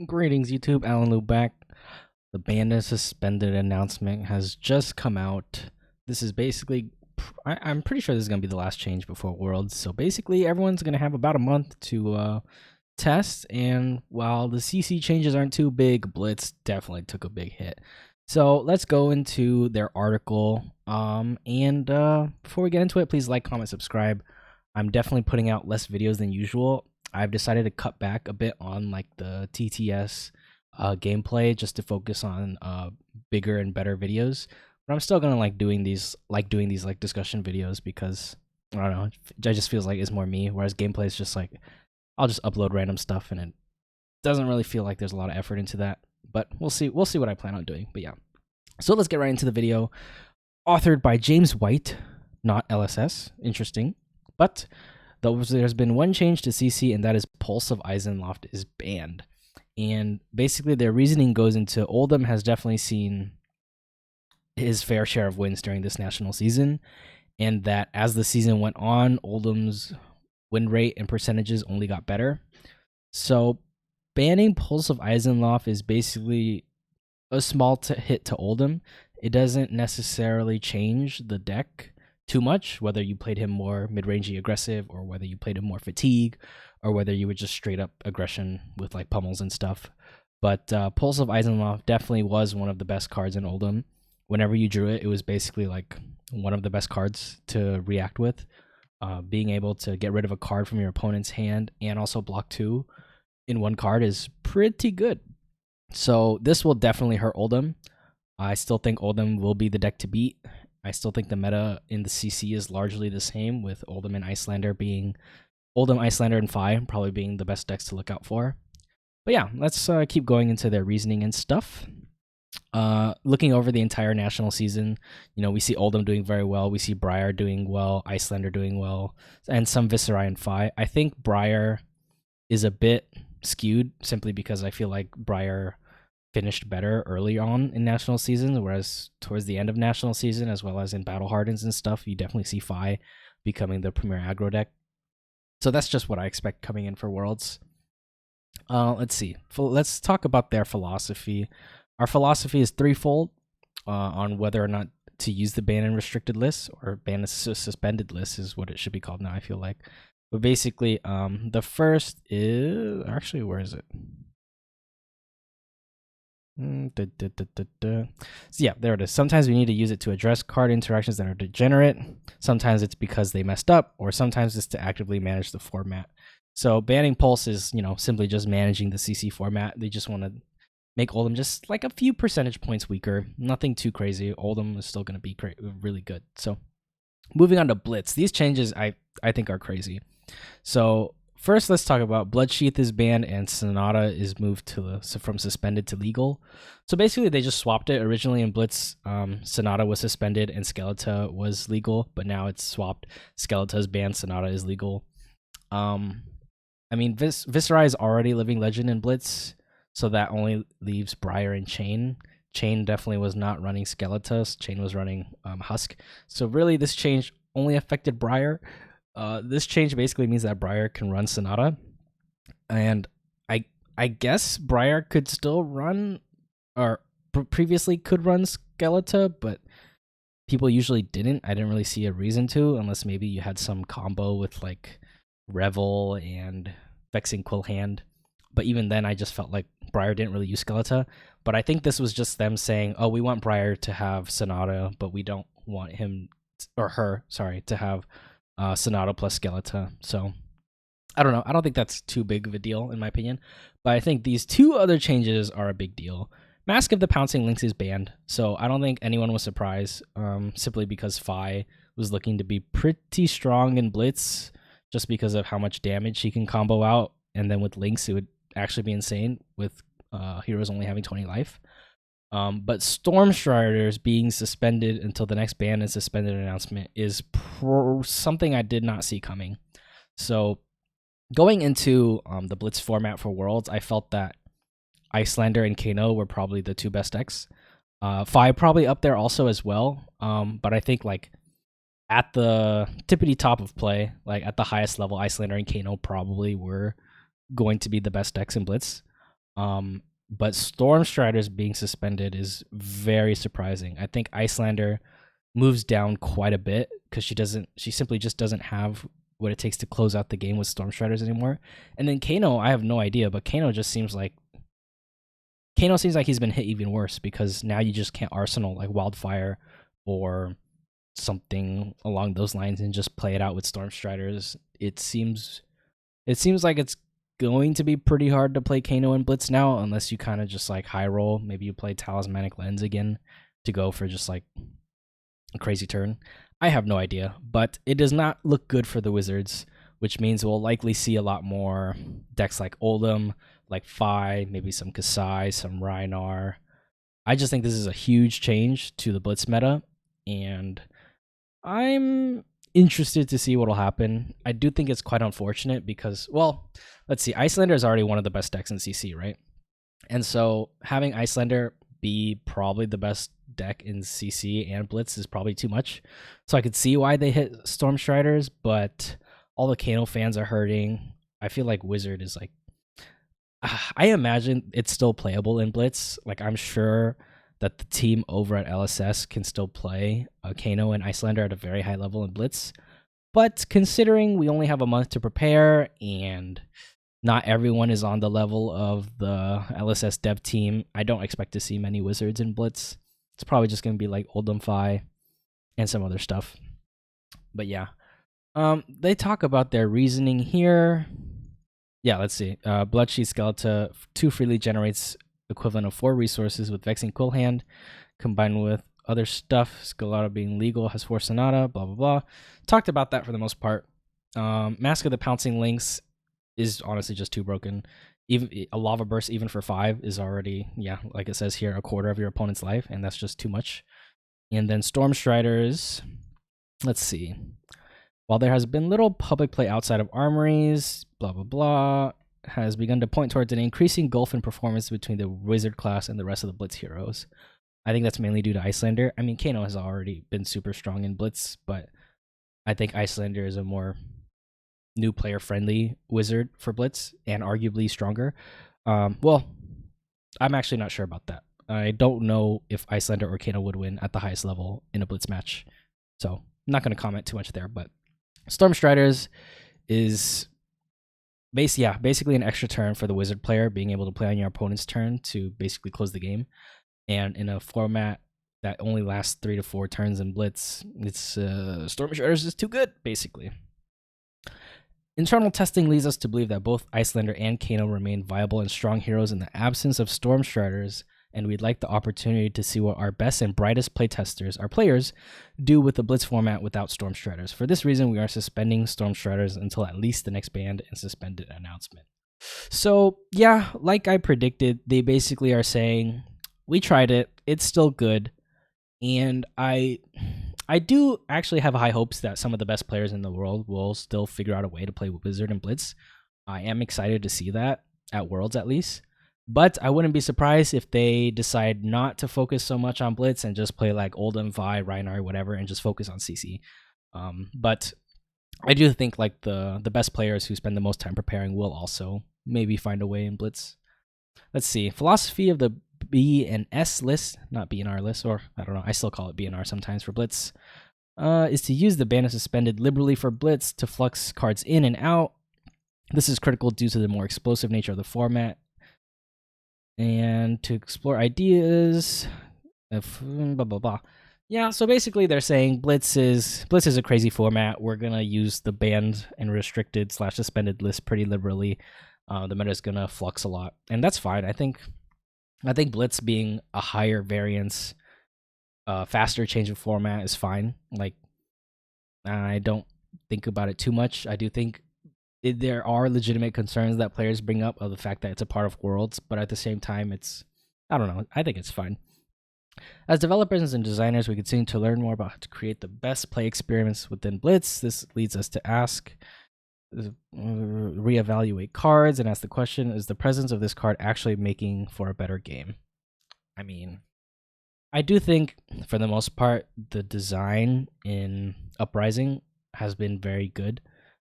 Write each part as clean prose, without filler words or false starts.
Greetings, YouTube. Alan Liu back. The banned and suspended announcement has just come out. This is basically, I'm pretty sure this is going to be the last change before Worlds. So basically, everyone's going to have about a month to test. And while the CC changes aren't too big, Blitz definitely took a big hit. So let's go into their article. Before we get into it, please like, comment, subscribe. I'm definitely putting out less videos than usual. I've decided to cut back a bit on like the TTS gameplay just to focus on bigger and better videos. But I'm still gonna like doing these discussion videos because I don't know, it just feels like it's more me. Whereas gameplay is just like I'll just upload random stuff and it doesn't really feel like there's a lot of effort into that. But we'll see what I plan on doing. But yeah, so let's get right into the video. Authored by James White, not LSS. Interesting, but there's been one change to CC, and that is Pulse of Isenloft is banned. And basically their reasoning goes into Oldham has definitely seen his fair share of wins during this national season, and that as the season went on, Oldham's win rate and percentages only got better. So banning Pulse of Isenloft is basically a small hit to Oldham. It doesn't necessarily change the deck too much, whether you played him more mid-rangey aggressive or whether you played him more fatigue or whether you were just straight up aggression with like pummels and stuff. But Pulse of Isenloft definitely was one of the best cards in Oldham. Whenever you drew it, it was basically like one of the best cards to react with. Being able to get rid of a card from your opponent's hand and also block 2 in one card is pretty good. So this will definitely hurt Oldham. I still think Oldham will be the deck to beat. I still think the meta in the CC is largely the same, with Oldham and Icelander being Oldham, Icelander, and Fi probably being the best decks to look out for. But yeah, let's keep going into their reasoning and stuff. Looking over the entire national season, you know, we see Oldham doing very well. We see Briar doing well, Icelander doing well, and some Viserai and Fi. I think Briar is a bit skewed simply because I feel like Briar finished better early on in national seasons, whereas towards the end of national season, as well as in battle hardens and stuff, you definitely see Fi becoming the premier aggro deck. So that's just what I expect coming in for Worlds. Let's see. Let's talk about their philosophy. Our philosophy is threefold on whether or not to use the ban and restricted list, or ban and suspended list is what it should be called now, I feel like. But basically, the first is actually, where is it? So yeah, there it is. Sometimes we need to use it to address card interactions that are degenerate. Sometimes it's because they messed up, or sometimes it's to actively manage the format. So banning Pulse is, you know, simply just managing the CC format. They just want to make Oldham just like a few percentage points weaker. Nothing too crazy. Oldham is still going to be really good. So moving on to Blitz. These changes I think are crazy. So first, let's talk about Bloodsheath is banned and Sonata is moved from suspended to legal. So basically, they just swapped it. Originally in Blitz, Sonata was suspended and Skeletor was legal, but now it's swapped. Skeletor is banned, Sonata is legal. I mean, Viserai is already living legend in Blitz, so that only leaves Briar and Chain. Chain definitely was not running Skeletor. Chain was running Husk. So really, this change only affected Briar. This change basically means that Briar can run Sonata, and I guess Briar could still run, or previously could run Skeletor, but people usually didn't. I didn't really see a reason to, unless maybe you had some combo with like Revel and Vexing Quill Hand. But even then, I just felt like Briar didn't really use Skeletor. But I think this was just them saying, oh, we want Briar to have Sonata, but we don't want him or her, sorry, to have Sonata plus Skeletor. So I don't know. I don't think that's too big of a deal in my opinion. But I think these two other changes are a big deal. Mask of the Pouncing Lynx is banned, so I don't think anyone was surprised, simply because Fi was looking to be pretty strong in Blitz just because of how much damage she can combo out. And then with Lynx, it would actually be insane with heroes only having 20 life. But Storm Striders being suspended until the next ban and suspended announcement is something I did not see coming. So going into the Blitz format for Worlds, I felt that Icelander and Kano were probably the two best decks. Fi probably up there also as well. But I think like at the tippity top of play, like at the highest level, Icelander and Kano probably were going to be the best decks in Blitz. But Storm Striders being suspended is very surprising. I think Icelander moves down quite a bit because she simply just doesn't have what it takes to close out the game with Storm Striders anymore. And then Kano, I have no idea, but Kano seems like he's been hit even worse because now you just can't Arsenal like Wildfire or something along those lines and just play it out with Storm Striders. It seems like it's going to be pretty hard to play Kano and Blitz now unless you kind of just like high roll. Maybe you play Talismanic Lens again to go for just like a crazy turn. I have no idea, but it does not look good for the Wizards, which means we'll likely see a lot more decks like Oldhim, like Fi, maybe some Kasai, some Rhinar. I just think this is a huge change to the Blitz meta, and I'm interested to see what will happen. I do think it's quite unfortunate because, well, let's see, Icelander is already one of the best decks in CC, right? And so having Icelander be probably the best deck in CC and Blitz is probably too much. So I could see why they hit Storm Striders, but all the Kano fans are hurting. I feel like Wizard is like, I imagine it's still playable in Blitz. Like, I'm sure that the team over at LSS can still play Kano and Icelander at a very high level in Blitz. But considering we only have a month to prepare and not everyone is on the level of the LSS dev team, I don't expect to see many Wizards in Blitz. It's probably just going to be like Oldhim Fi and some other stuff. But yeah, they talk about their reasoning here. Yeah, let's see. Bloodsheath Skeleton 2 freely generates equivalent of 4 resources with Vexing Quill Hand, combined with other stuff. Scalata being legal has 4 Sonata, blah, blah, blah. Talked about that for the most part. Mask of the Pouncing Lynx is honestly just too broken. Even a Lava Burst, even for 5, is already, yeah, like it says here, a quarter of your opponent's life, and that's just too much. And then Storm Striders, let's see. While there has been little public play outside of armories, blah, blah, blah, has begun to point towards an increasing gulf in performance between the Wizard class and the rest of the Blitz heroes. I think that's mainly due to Icelander. I mean, Kano has already been super strong in Blitz, but I think Icelander is a more new player-friendly Wizard for Blitz and arguably stronger. Well, I'm actually not sure about that. I don't know if Icelander or Kano would win at the highest level in a Blitz match, so I'm not going to comment too much there, but Storm Striders is basically an extra turn for the Wizard player, being able to play on your opponent's turn to basically close the game. And in a format that only lasts 3 to 4 turns in Blitz, it's Storm Striders is too good, basically. Internal testing leads us to believe that both Icelander and Kano remain viable and strong heroes in the absence of Storm Striders, and we'd like the opportunity to see what our best and brightest playtesters, our players, do with the Blitz format without Storm Striders. For this reason, we are suspending Storm Striders until at least the next banned and suspended announcement. So, yeah, like I predicted, they basically are saying, we tried it, it's still good, and I do actually have high hopes that some of the best players in the world will still figure out a way to play Wizard and Blitz. I am excited to see that, at Worlds at least. But I wouldn't be surprised if they decide not to focus so much on Blitz and just play like Oldhim, Vi, Rhinar, whatever, and just focus on CC. But I do think like the best players who spend the most time preparing will also maybe find a way in Blitz. Let's see. Philosophy of the B and S list, not B and R list, or I don't know, I still call it B and R sometimes for Blitz, is to use the ban of suspended liberally for Blitz to flux cards in and out. This is critical due to the more explosive nature of the format. And to explore ideas of blah, blah, blah. Yeah, so basically they're saying Blitz is a crazy format. We're going to use the banned and restricted / suspended list pretty liberally. The meta is going to flux a lot, and that's fine. I think Blitz being a higher variance, faster change of format is fine. Like, I don't think about it too much. I do think there are legitimate concerns that players bring up of the fact that it's a part of Worlds, but at the same time, I don't know, I think it's fine. As developers and designers, we continue to learn more about how to create the best play experience within Blitz. This leads us to reevaluate cards and ask the question, is the presence of this card actually making for a better game? I mean, I do think, for the most part, the design in Uprising has been very good.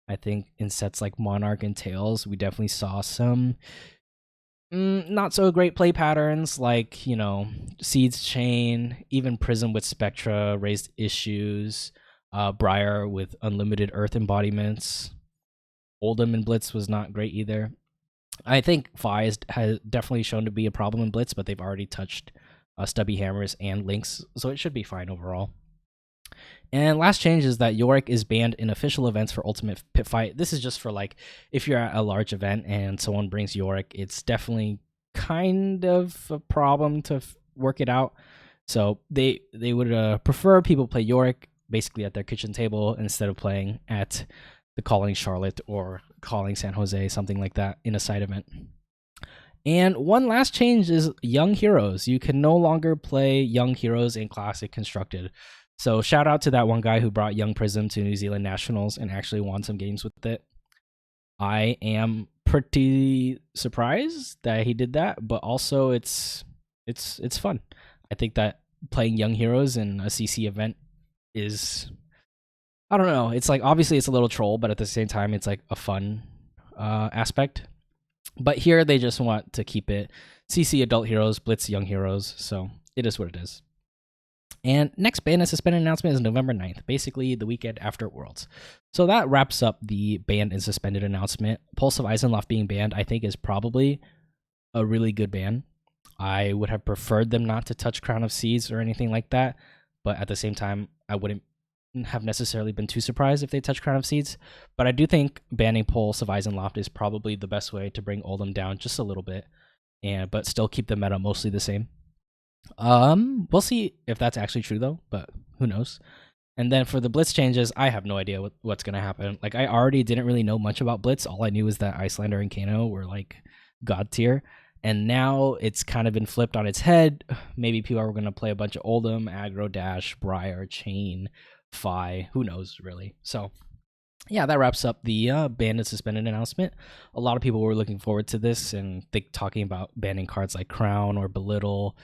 I think in sets like Monarch and Tails, we definitely saw some Not so great play patterns like, Seeds Chain, even Prism with Spectra raised issues, Briar with unlimited Earth embodiments. Oldhim in Blitz was not great either. I think Fi has definitely shown to be a problem in Blitz, but they've already touched Stubby Hammers and Links, so it should be fine overall. And last change is that Yorick is banned in official events for Ultimate Pit Fight. This is just for like if you're at a large event and someone brings Yorick, it's definitely kind of a problem to work it out. So they would prefer people play Yorick basically at their kitchen table instead of playing at the Calling Charlotte or Calling San Jose, something like that, in a side event. And one last change is Young Heroes. You can no longer play Young Heroes in Classic Constructed. So shout out to that one guy who brought Young Prism to New Zealand Nationals and actually won some games with it. I am pretty surprised that he did that, but also it's fun. I think that playing Young Heroes in a CC event is, I don't know. It's like obviously it's a little troll, but at the same time it's like a fun aspect. But here they just want to keep it CC Adult Heroes, Blitz Young Heroes, so it is what it is. And next ban and suspended announcement is November 9th, basically the weekend after Worlds. So that wraps up the banned and suspended announcement. Pulse of Isenloft being banned, I think, is probably a really good ban. I would have preferred them not to touch Crown of Seas or anything like that, but at the same time, I wouldn't have necessarily been too surprised if they touch Crown of Seeds. But I do think banning Pulse of Isenloft is probably the best way to bring Oldhim down just a little bit, but still keep the meta mostly the same. We'll see if that's actually true though, but who knows. And then for the Blitz changes, I have no idea what's gonna happen. Like I already didn't really know much about Blitz. All I knew was that Icelander and Kano were like god tier, and now it's kind of been flipped on its head. Maybe people are gonna play a bunch of Oldhim, Aggro, Dash, Briar, Chain, Fi. Who knows really? So yeah, that wraps up the banned and suspended announcement. A lot of people were looking forward to this and talking about banning cards like Crown or Belittle,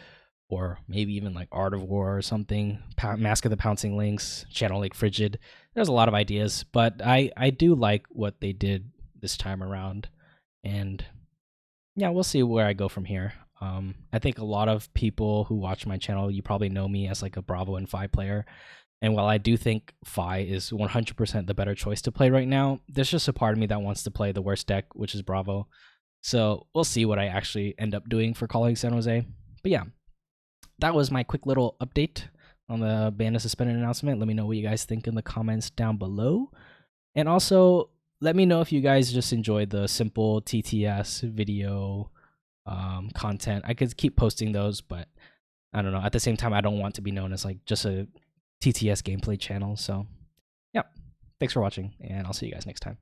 or maybe even like Art of War or something, Mask of the Pouncing Lynx, Channel Lake Frigid. There's a lot of ideas, but I do like what they did this time around. And yeah, we'll see where I go from here. I think a lot of people who watch my channel, you probably know me as like a Bravo and Fi player. And while I do think Fi is 100% the better choice to play right now, there's just a part of me that wants to play the worst deck, which is Bravo. So we'll see what I actually end up doing for Calling San Jose. But yeah, that was my quick little update on the ban and suspended announcement. Let me know what you guys think in the comments down below. And also, let me know if you guys just enjoyed the simple TTS video content. I could keep posting those, but I don't know. At the same time, I don't want to be known as like just a TTS gameplay channel. So, yeah. Thanks for watching, and I'll see you guys next time.